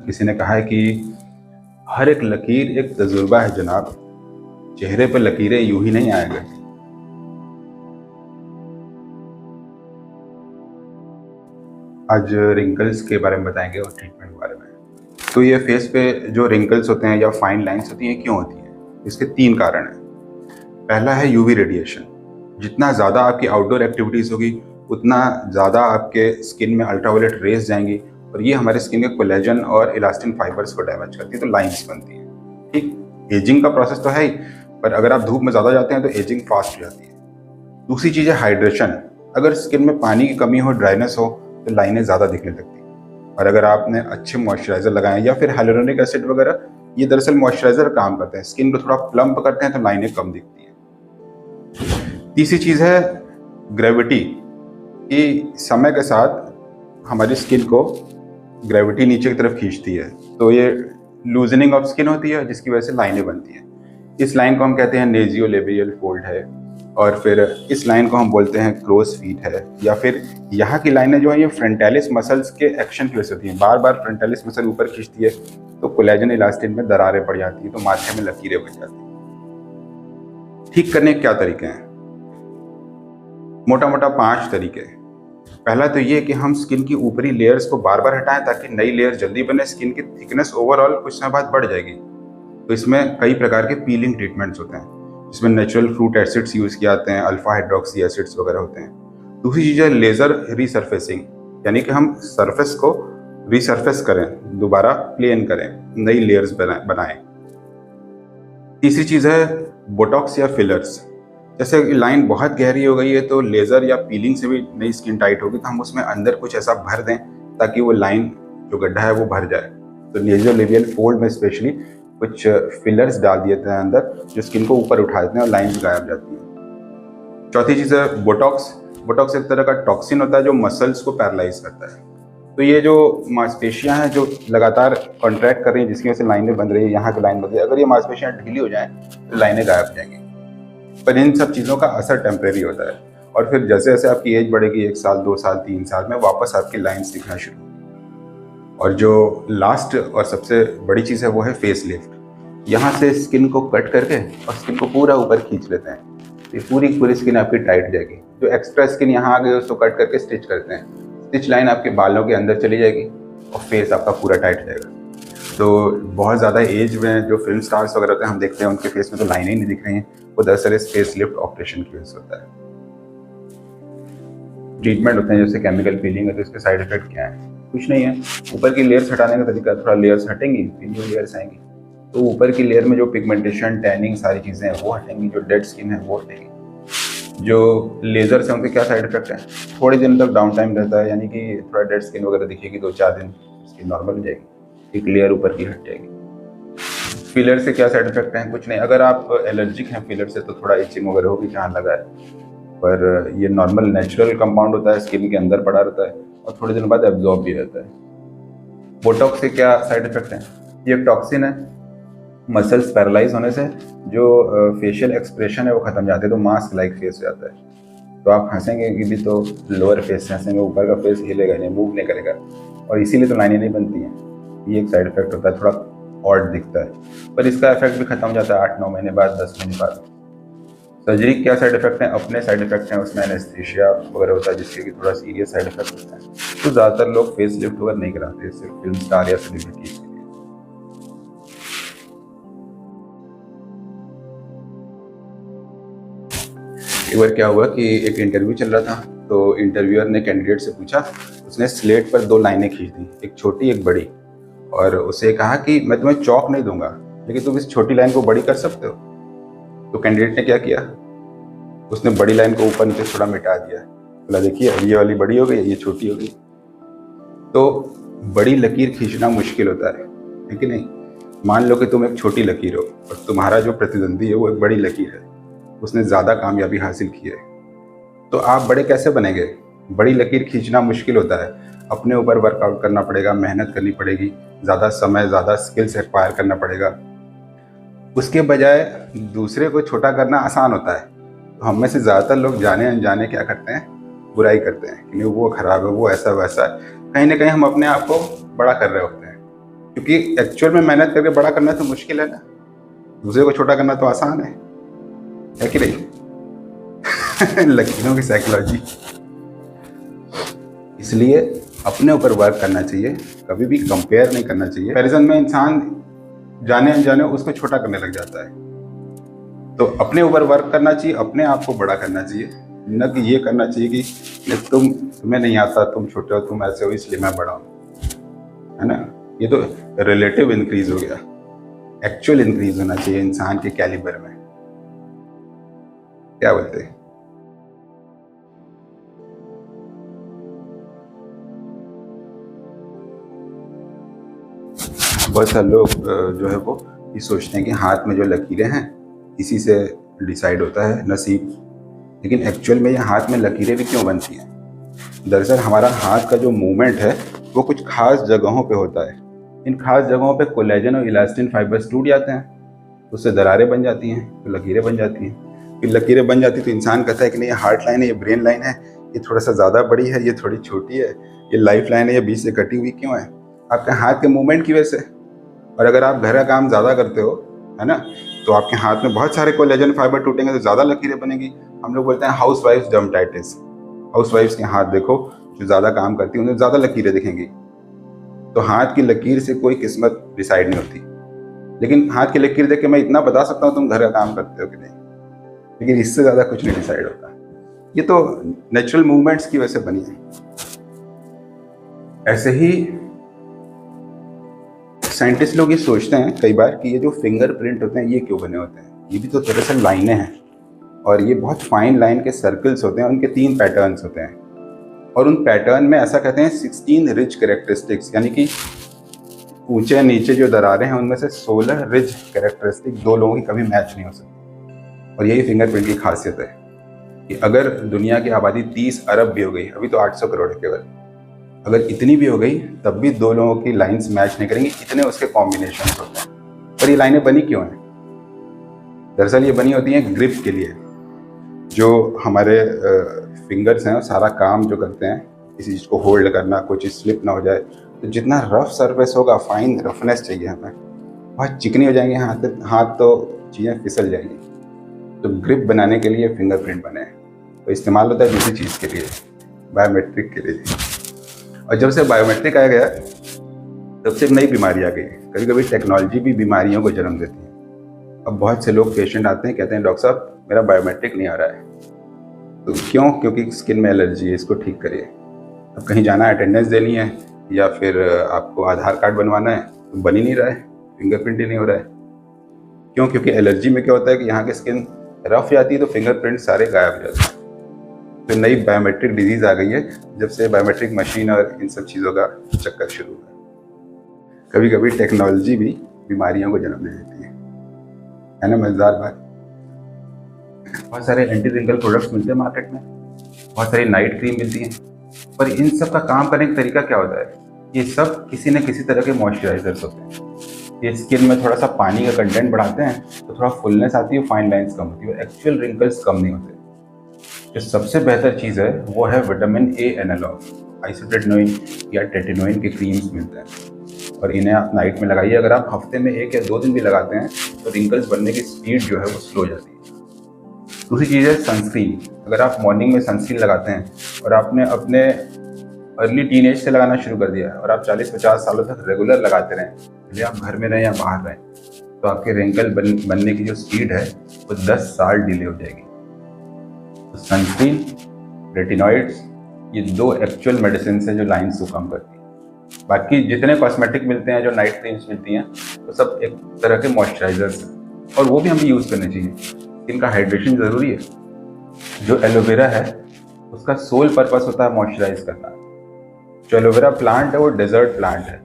किसी ने कहा है कि हर एक लकीर एक तजुर्बा है जनाब, चेहरे पर लकीरें यूं ही नहीं आएगा। आज रिंकल्स के बारे में बताएंगे और ट्रीटमेंट के बारे में। तो ये फेस पे जो रिंकल्स होते हैं या फाइन लाइंस होती हैं, क्यों होती हैं? इसके 3 कारण हैं। पहला है यूवी रेडिएशन। जितना ज़्यादा आपकी आउटडोर एक्टिविटीज़ होगी उतना ज़्यादा आपके स्किन में अल्ट्रावायलेट रेज जाएंगी और ये हमारे स्किन के कोलेजन और इलास्टिन फाइबर्स को डैमेज करती है, तो लाइंस बनती हैं। ठीक, एजिंग का प्रोसेस तो है ही, पर अगर आप धूप में ज़्यादा जाते हैं तो एजिंग फास्ट हो जाती है। दूसरी चीज़ है हाइड्रेशन। अगर स्किन में पानी की कमी हो, ड्राइनेस हो, तो लाइनें ज़्यादा दिखने लगती हैं। और अगर आपने अच्छे मॉइस्चराइजर लगाए या फिर हाइलुरोनिक एसिड वगैरह, ये दरअसल मॉइस्चराइजर काम करते हैं, स्किन को थोड़ा प्लम्प करते हैं, तो लाइनें कम दिखती हैं। तीसरी चीज़ है ग्रेविटी, कि समय के साथ हमारी स्किन को ग्रेविटी नीचे की तरफ खींचती है, तो ये लूजनिंग ऑफ स्किन होती है जिसकी वजह से लाइनें बनती हैं। इस लाइन को हम कहते हैं नेजियोलेबियल फोल्ड है, और फिर इस लाइन को हम बोलते हैं क्रोस फीट है, या फिर यहाँ की लाइनें जो है ये फ्रंटालिस मसल्स के एक्शन की वजह से होती हैं। बार बार फ्रंटालिस मसल ऊपर खींचती है तो कोलेजन इलास्टिन में दरारें पड़ जाती हैं, तो माथे में लकीरें बन जाती हैं। ठीक करने के क्या तरीके हैं? मोटा मोटा 5 तरीके हैं। पहला तो ये कि हम स्किन की ऊपरी लेयर्स को बार बार हटाएं ताकि नई लेयर जल्दी बने। स्किन की थिकनेस ओवरऑल कुछ समय बाद बढ़ जाएगी, तो इसमें कई प्रकार के पीलिंग ट्रीटमेंट्स होते हैं, इसमें नेचुरल फ्रूट एसिड्स यूज़ किए जाते हैं, अल्फा हाइड्रोक्सी एसिड्स वगैरह होते हैं। दूसरी चीज़ है लेज़र रीसर्फेसिंग, यानी कि हम सरफेस को रीसर्फेस करें, दोबारा प्लेन करें, नई लेयर्स बनाएं। तीसरी चीज़ है बोटॉक्स या फिलर्स। जैसे लाइन बहुत गहरी हो गई है तो लेज़र या पीलिंग से भी नई स्किन टाइट होगी, तो हम उसमें अंदर कुछ ऐसा भर दें ताकि वो लाइन जो गड्ढा है वो भर जाए। तो नेजियोलेबियल फोल्ड में स्पेशली कुछ फिलर्स डाल दिए थे अंदर, जो स्किन को ऊपर उठा देते हैं और लाइंस गायब जाती हैं। चौथी चीज़ है बोटॉक्स। बोटॉक्स एक तरह का टॉक्सिन होता है जो मसल्स को पैरालाइज करता है। तो ये जो मांसपेशियां हैं जो लगातार कॉन्ट्रैक्ट कर रही हैं, जिसकी वजह से लाइनें बन रही है, यहाँ की लाइन बन रही है, अगर ये मांसपेशियां ढीली हो जाएं तो लाइनें गायब हो जाएंगी। पर इन सब चीज़ों का असर टेम्परेरी होता है, और फिर जैसे जैसे आपकी एज बढ़ेगी, 1 साल 2 साल 3 साल में वापस आपकी लाइंस दिखना शुरू होगी। और जो लास्ट और सबसे बड़ी चीज़ है वो है फेस लिफ्ट। यहाँ से स्किन को कट करके और स्किन को पूरा ऊपर खींच लेते हैं, तो ये पूरी स्किन आपकी टाइट हो जाएगी। जो एक्स्ट्रा स्किन यहाँ आ गई उसको कट करके स्टिच करते हैं, स्टिच लाइन आपके बालों के अंदर चली जाएगी और फेस आपका पूरा टाइट हो जाएगा। तो बहुत ज़्यादा एज में जो फिल्म स्टार्स वगैरह होते हैं, हम देखते हैं उनके फेस में तो लाइनें ही नहीं दिख रही हैं, वो दरअसल इस फेस लिफ्ट ऑपरेशन की वजह से होता है। ट्रीटमेंट होते हैं जैसे केमिकल पीलिंग है, तो इसके साइड इफेक्ट क्या है? कुछ नहीं है, ऊपर की लेयर्स हटाने का तरीका, थोड़ा लेयर्स हटेंगी फिर न्यू लेयर्स आएंगी, तो ऊपर की लेयर में जो पिगमेंटेशन, टैनिंग, सारी चीज़ें हैं वो हटेंगी, जो डेड स्किन है वो हटेगी। जो लेज़र से उनके क्या साइड इफेक्ट है? थोड़े दिन तक डाउन टाइम रहता है, यानी कि थोड़ा डेड स्किन वगैरह दिखेगी, 2-4 दिन स्किन नॉर्मल हो जाएगी, एक लेयर ऊपर की हट जाएगी। फिलर से क्या साइड इफेक्ट हैं? कुछ नहीं, अगर आप एलर्जिक हैं फिलर से तो थोड़ा इचिंग वगैरह होगी जहाँ लगा है, पर ये नॉर्मल नेचुरल कंपाउंड होता है, स्किन के अंदर पड़ा रहता है और थोड़े दिन बाद एब्जॉर्ब भी रहता है। बोटॉक्स से क्या साइड इफेक्ट हैं? ये एक टॉक्सिन है, मसल्स पैरालाइज होने से जो फेशियल एक्सप्रेशन है वो खत्म जाते हैं, तो मास्क लाइक फेस हो जाता है। तो आप हंसेंगे भी तो लोअर फेस से हंसेंगे, ऊपर का फेस हिलेगा नहीं, मूव नहीं करेगा, और इसीलिए तो लाइनें नहीं बनती हैं। ये एक साइड इफेक्ट होता है, थोड़ा ऑड दिखता है, पर इसका इफेक्ट भी खत्म हो जाता है 8-9 महीने बाद, 10 महीने बाद। सर्जरी क्या साइड इफेक्ट हैं? अपने साइड इफेक्ट हैं, उसमें एनेस्थीसिया वगैरह होता है जिसके कि थोड़ा सीरियस साइड इफेक्ट होता है, तो ज़्यादातर लोग फेस लिफ्ट वगैरह नहीं कराते, सिर्फ फिल्म स्टार या सेलिब्रिटी। एक बार क्या हुआ कि एक इंटरव्यू चल रहा था, तो इंटरव्यूअर ने कैंडिडेट से पूछा, उसने स्लेट पर 2 लाइनें खींच दी, एक छोटी एक बड़ी, और उसे कहा कि मैं तुम्हें चौक नहीं दूंगा लेकिन तुम इस छोटी लाइन को बड़ी कर सकते हो। तो कैंडिडेट ने क्या किया, उसने बड़ी लाइन को ऊपर नीचे थोड़ा मिटा दिया, बोला देखिए ये वाली बड़ी हो गई, ये छोटी हो गई। तो बड़ी लकीर खींचना मुश्किल होता है कि नहीं? मान लो कि तुम एक छोटी लकीर हो और तुम्हारा जो प्रतिद्वंदी है वो एक बड़ी लकीर है, उसने ज़्यादा कामयाबी हासिल की है, तो आप बड़े कैसे बनेंगे? बड़ी लकीर खींचना मुश्किल होता है, अपने ऊपर वर्कआउट करना पड़ेगा, मेहनत करनी पड़ेगी, ज़्यादा समय, ज़्यादा स्किल्स एक्वायर करना पड़ेगा। उसके बजाय दूसरे को छोटा करना आसान होता है। तो हम में से ज़्यादातर लोग जाने अनजाने क्या करते हैं, बुराई करते हैं कि नहीं वो ख़राब है, वो ऐसा वैसा है। कहीं ना कहीं हम अपने आप को बड़ा कर रहे होते हैं, क्योंकि एक्चुअल में मेहनत करके बड़ा करना तो मुश्किल है ना, दूसरे को छोटा करना तो आसान है कि नहीं? लकीरों की साइकोलॉजी। इसलिए अपने ऊपर वर्क करना चाहिए, कभी भी कंपेयर नहीं करना चाहिए। कंपैरिजन में इंसान जाने अनजाने उसको छोटा करने लग जाता है। तो अपने ऊपर वर्क करना चाहिए, अपने आप को बड़ा करना चाहिए, न कि ये करना चाहिए कि तुम्हें नहीं आता, तुम छोटे हो, तुम ऐसे हो इसलिए मैं बड़ा हूँ, है ना? ये तो रिलेटिव इंक्रीज हो गया, एक्चुअल इंक्रीज होना चाहिए इंसान के कैलिबर में। क्या बोलते हैं? बहुत सारे लोग जो है वो ये सोचते हैं कि हाथ में जो लकीरें हैं इसी से डिसाइड होता है नसीब, लेकिन एक्चुअल में ये हाथ में लकीरें भी क्यों बनती हैं? दरअसल हमारा हाथ का जो मूवमेंट है वो कुछ खास जगहों पे होता है। इन खास जगहों पे कोलेजन और इलास्टिन फाइबर्स टूट जाते हैं, उससे दरारें बन जाती हैं, तो लकीरें बन जाती हैं। फिर लकीरें बन जाती तो इंसान कहता है कि नहीं ये हार्ट लाइन है, ये ब्रेन लाइन है, ये थोड़ा सा ज़्यादा बड़ी है, ये थोड़ी छोटी है, ये लाइफ लाइन है, ये बीच से कटी हुई क्यों है? आपके हाथ के मूवमेंट की वजह से। और अगर आप घर का काम ज़्यादा करते हो, है ना, तो आपके हाथ में बहुत सारे कोलेजन फाइबर टूटेंगे तो ज़्यादा लकीरें बनेगी। हम लोग बोलते हैं हाउस वाइफ्स डर्मेटाइटिस। हाउस वाइफ्स के हाथ देखो जो ज़्यादा काम करती हैं उन्हें ज़्यादा लकीरें दिखेंगी। तो हाथ की लकीर से कोई किस्मत डिसाइड नहीं होती, लेकिन हाथ की लकीर देख के मैं इतना बता सकता हूँ तुम घर का काम करते हो कि नहीं, लेकिन इससे ज़्यादा कुछ नहीं डिसाइड होता। ये तो नेचुरल मूवमेंट्स की वजह से बनी है। ऐसे ही साइंटिस्ट लोग ये सोचते हैं कई बार कि ये जो फिंगरप्रिंट होते हैं ये क्यों बने होते हैं? ये भी तो दरअसल लाइनें हैं, और ये बहुत फाइन लाइन के सर्कल्स होते हैं, उनके 3 पैटर्न्स होते हैं, और उन पैटर्न में ऐसा कहते हैं 16 रिच कैरेक्टरिस्टिक्स, यानी कि ऊंचे नीचे जो दरारें हैं उनमें से 16 रिच कैरेक्टरिस्टिक 2 लोगों की कभी मैच नहीं हो सकती। और यही फिंगरप्रिंट की खासियत है कि अगर दुनिया की आबादी 30 अरब भी हो गई, अभी तो 800 करोड़ है केवल, अगर इतनी भी हो गई तब भी 2 लोगों की लाइंस मैच नहीं करेंगी, इतने उसके कॉम्बिनेशन होते हैं। और ये लाइनें बनी क्यों हैं? दरअसल ये बनी होती हैं ग्रिप के लिए। जो हमारे फिंगर्स हैं सारा काम जो करते हैं, किसी चीज़ को होल्ड करना, कोई चीज़ स्लिप ना हो जाए, तो जितना रफ सरफेस होगा, फाइन रफनेस चाहिए हमें, बहुत चिकनी हो जाएंगे हाथ तो चीज़ें फिसल जाएंगी। तो ग्रिप बनाने के लिए फिंगरप्रिंट बने हैं, तो इस्तेमाल होता है दूसरी चीज़ के लिए, बायोमेट्रिक के लिए। और जब से बायोमेट्रिक आया गया तब से एक नई बीमारी आ गई। कभी कभी टेक्नोलॉजी भी बीमारियों को जन्म देती है। अब बहुत से लोग पेशेंट आते हैं, कहते हैं डॉक्टर साहब मेरा बायोमेट्रिक नहीं आ रहा है। तो क्यों? क्योंकि स्किन में एलर्जी है, इसको ठीक करिए। अब कहीं जाना है, अटेंडेंस देनी है, या फिर आपको आधार कार्ड बनवाना है, तो बन ही नहीं रहा है, फिंगरप्रिंट ही नहीं हो रहा है। क्यों? क्योंकि एलर्जी में क्या होता है कि यहाँ की स्किन रफ जाती है तो फिंगरप्रिंट सारे गायब हो जाते हैं। तो नई बायोमेट्रिक डिजीज़ आ गई है जब से बायोमेट्रिक मशीन और इन सब चीज़ों का चक्कर शुरू हुआ। कभी कभी टेक्नोलॉजी भी बीमारियों को जन्म दे देती है ना? मज़ेदार बात। बहुत सारे एंटी रिंकल प्रोडक्ट्स मिलते हैं मार्केट में, बहुत सारी नाइट क्रीम मिलती हैं, पर इन सब का काम करने का तरीका क्या होता है? ये सब किसी न किसी तरह के मॉइस्चराइजर्स होते हैं। ये स्किन में थोड़ा सा पानी का कंटेंट बढ़ाते हैं तो थोड़ा फुलनेस आती है, फाइन लाइंस कम होती है, एक्चुअल रिंकल्स कम नहीं होते। जो सबसे बेहतर चीज़ है वो है विटामिन ए एनालॉग, आइसोट्रेटिनोइन या टेटिनोइन के क्रीम्स मिलते हैं, और इन्हें आप नाइट में लगाइए। अगर आप हफ्ते में 1 या 2 दिन भी लगाते हैं तो रिंकल्स बनने की स्पीड जो है वो स्लो हो जाती है। दूसरी चीज़ है सनस्क्रीन। अगर आप मॉर्निंग में सनस्क्रीन लगाते हैं और आपने अपने अर्ली टीनेज से लगाना शुरू कर दिया है और आप 40-50 सालों तक रेगुलर लगाते रहें, भले आप घर में रहें या बाहर रहें, तो आपके रिंकल बनने की जो स्पीड है वो 10 साल डिले हो जाएगी। तो सनस्क्रीन, रेटिनॉइड्स, ये 2 एक्चुअल मेडिसिन है जो लाइंस को कम करती हैं। बाकी जितने कॉस्मेटिक मिलते हैं, जो नाइट क्रीम्स मिलती हैं, वो सब एक तरह के मॉइस्चराइजर्स हैं, और वो भी हमें यूज़ करने चाहिए। स्किन का हाइड्रेशन ज़रूरी है। जो एलोवेरा है उसका सोल पर्पस होता है मॉइस्चराइज करना। जो एलोवेरा प्लांट है वो डेजर्ट प्लांट है,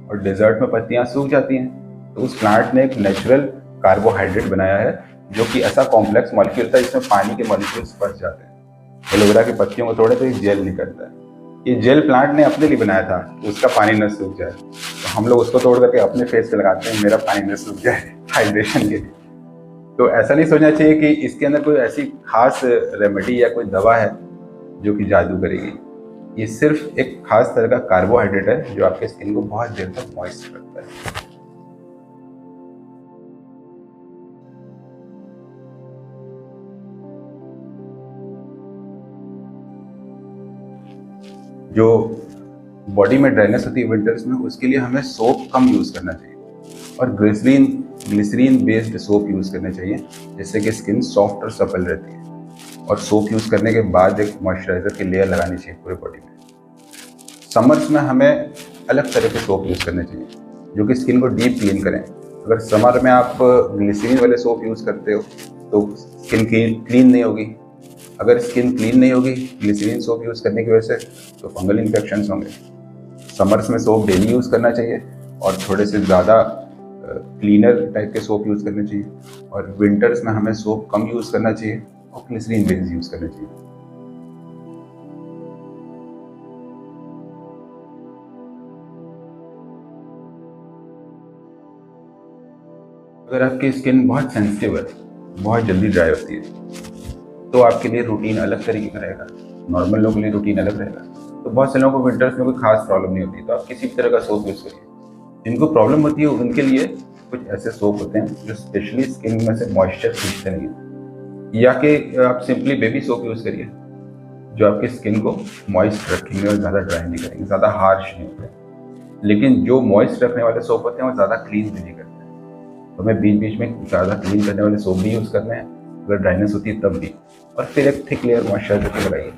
और डेजर्ट में पत्तियाँ सूख जाती हैं, तो उस प्लांट ने एक नेचुरल कार्बोहाइड्रेट बनाया है जो कि ऐसा कॉम्प्लेक्स मॉलिक्यूल था जिसमें पानी के मॉलिक्यूल्स फंस जाते हैं। एलोवेरा की पत्तियों को तोड़े तो ये जेल निकलता है। ये जेल प्लांट ने अपने लिए बनाया था कि उसका पानी न सूख जाए, तो हम लोग उसको तोड़ करके अपने फेस पे लगाते हैं, मेरा पानी न सूख जाए हाइड्रेशन के लिए। तो ऐसा नहीं सोचना चाहिए कि इसके अंदर कोई ऐसी खास रेमेडी या कोई दवा है जो कि जादू करेगी। ये सिर्फ एक खास तरह का कार्बोहाइड्रेट है जो आपके स्किन को बहुत देर तक मॉइस्ट रखता है। है। जो बॉडी में ड्राइनेस होती है विंटर्स में, उसके लिए हमें सोप कम यूज़ करना चाहिए और ग्लिसरीन बेस्ड सोप यूज़ करने चाहिए, जिससे कि स्किन सॉफ्ट और सपल रहती है। और सोप यूज़ करने के बाद एक मॉइस्चराइज़र की लेयर लगानी चाहिए पूरे बॉडी में। समर्स में हमें अलग तरह के सोप यूज़ करने चाहिए जो कि स्किन को डीप क्लीन करें। अगर समर में आप ग्लिसरीन वाले सोप यूज़ करते हो तो स्किन क्लीन नहीं होगी। अगर स्किन क्लीन नहीं होगी ग्लिसरीन सोप यूज़ करने की वजह से, तो फंगल इन्फेक्शंस होंगे। समर्स में सोप डेली यूज़ करना चाहिए और थोड़े से ज़्यादा क्लीनर टाइप के सोप यूज़ करने चाहिए। और विंटर्स में हमें सोप कम यूज़ करना चाहिए और ग्लिसरीन बेस यूज़ करना चाहिए। अगर आपकी स्किन बहुत सेंसिटिव है, बहुत जल्दी ड्राई होती है, तो आपके लिए रूटीन अलग तरीके का रहेगा, नॉर्मल लोगों के लिए रूटीन अलग रहेगा। तो बहुत से लोगों को विंटर्स में कोई खास प्रॉब्लम नहीं होती, तो आप किसी भी तरह का सोप यूज़ करिए। जिनको प्रॉब्लम होती है उनके लिए कुछ ऐसे सोप होते हैं जो स्पेशली स्किन में से मॉइस्चर खींचते नहीं हैं, या कि आप सिंपली बेबी सोप यूज़ करिए जो आपकी स्किन को मॉइस्ट रखेंगे और ज़्यादा ड्राई नहीं करेंगे, ज़्यादा हार्श नहीं होते। लेकिन जो मॉइस्ट रखने वाले सोप होते हैं वो ज़्यादा क्लीन भी नहीं करते हैं, तो हमें बीच बीच में ज़्यादा क्लीन करने वाले सोप भी यूज़ करने हैं अगर ड्राइनेस होती है तब भी। और फिर एक थिक लेयर मॉइस्चराइजर की लगाइए।